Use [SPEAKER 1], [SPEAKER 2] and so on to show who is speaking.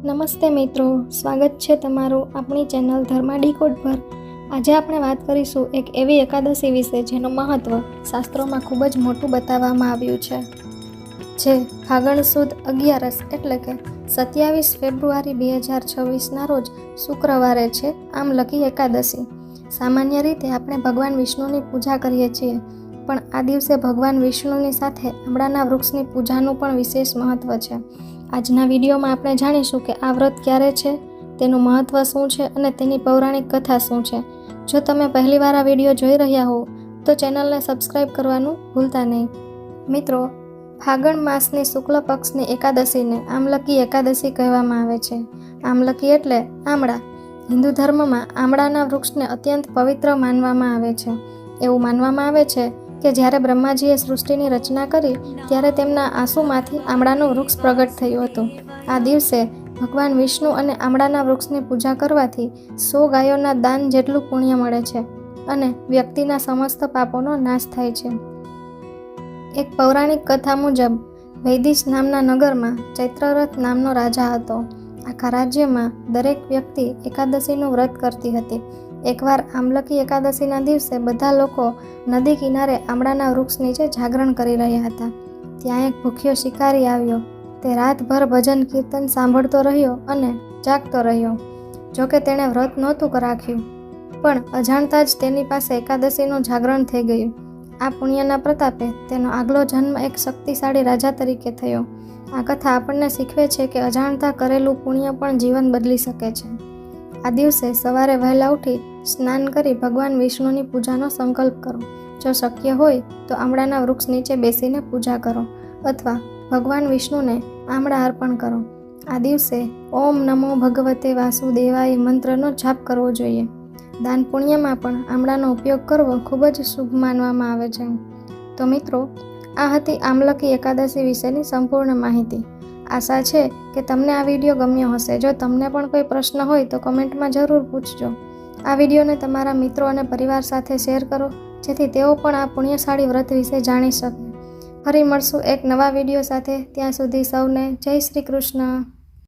[SPEAKER 1] નમસ્તે મિત્રો, સ્વાગત છે તમારું આપણી ચેનલ ધર્મા ડીકોડ પર। આજે આપણે વાત કરીશું એક એવી એકાદશી વિશે જેનું મહત્ત્વ શાસ્ત્રોમાં ખૂબ જ મોટું બતાવવામાં આવ્યું છે, જે ફાગણ સુદ 11 એટલે કે 27 ફેબ્રુઆરી 2026ના રોજ શુક્રવારે છે, આમલકી એકાદશી। સામાન્ય રીતે આપણે ભગવાન વિષ્ણુની પૂજા કરીએ છીએ, પણ આ દિવસે ભગવાન વિષ્ણુની સાથે આંબળાના વૃક્ષની પૂજાનું પણ વિશેષ મહત્ત્વ છે। આજના વિડીયોમાં આપણે જાણીશું કે આ વ્રત ક્યારે છે, તેનું મહત્ત્વ શું છે અને તેની પૌરાણિક કથા શું છે। જો તમે પહેલીવાર આ વિડીયો જોઈ રહ્યા હો તો ચેનલને સબસ્ક્રાઈબ કરવાનું ભૂલતા નહીં। મિત્રો, ફાગણ માસની શુક્લ પક્ષની એકાદશીને આમલકી એકાદશી કહેવામાં આવે છે। આમલકી એટલે આમળા। હિન્દુ ધર્મમાં આમળાના વૃક્ષને અત્યંત પવિત્ર માનવામાં આવે છે। એવું માનવામાં આવે છે કે જ્યારે બ્રહ્માજીએ સૃષ્ટિની રચના કરી ત્યારે તેમના આંસુમાંથી આમળાનું વૃક્ષ પ્રગટ થયું હતું। આ દિવસે ભગવાન વિષ્ણુ અને આમળાના વૃક્ષની પૂજા કરવાથી 100 ગાયોના દાન જેટલું પુણ્ય મળે છે અને વ્યક્તિના સમસ્ત પાપોનો નાશ થાય છે। એક પૌરાણિક કથા મુજબ વૈદિશ નામના નગરમાં ચૈત્રરથ નામનો રાજા હતો। આખા રાજ્યમાં દરેક વ્યક્તિ એકાદશીનું વ્રત કરતી હતી। એકવાર આમલકી એકાદશીના દિવસે બધા લોકો નદી કિનારે આમળાના વૃક્ષ નીચે જાગરણ કરી રહ્યા હતા। ત્યાં એક ભૂખ્યો શિકારી આવ્યો। તે રાતભર ભજન કીર્તન સાંભળતો રહ્યો અને જાગતો રહ્યો। જોકે તેણે વ્રત નહોતું રાખ્યું, પણ અજાણતા જ તેની પાસે એકાદશીનું જાગરણ થઈ ગયું। આ પુણ્યના પ્રતાપે તેનો આગલો જન્મ એક શક્તિશાળી રાજા તરીકે થયો। આ કથા આપણને શીખવે છે કે અજાણતા કરેલું પુણ્ય પણ જીવન બદલી શકે છે। આ દિવસે સવારે વહેલા ઉઠી સ્નાન કરી ભગવાન વિષ્ણુની પૂજાનો સંકલ્પ કરો। જો શક્ય હોય તો આમળાના વૃક્ષ નીચે બેસીને પૂજા કરો અથવા ભગવાન વિષ્ણુને આમળા અર્પણ કરો। આ દિવસે ઓમ નમો ભગવતે વાસુદેવાય મંત્રનો જાપ કરવો જોઈએ। દાન પુણ્યમાં પણ આમળાનો ઉપયોગ કરવો ખૂબ જ શુભ માનવામાં આવે છે। તો મિત્રો, આ હતી આમલકી એકાદશી વિશેની સંપૂર્ણ માહિતી। આશા છે કે તમને આ વિડીયો ગમ્યો હશે। જો તમને પણ કોઈ પ્રશ્ન હોય તો કમેન્ટમાં જરૂર પૂછજો। આ વિડીયોને તમારા મિત્રો અને પરિવાર સાથે શેર કરો, જેથી તેઓ પણ આ પુણ્યશાળી વ્રત વિશે જાણી શકે। ફરી મળશું એક નવા વિડીયો સાથે। ત્યાં સુધી સૌને જય શ્રી કૃષ્ણ।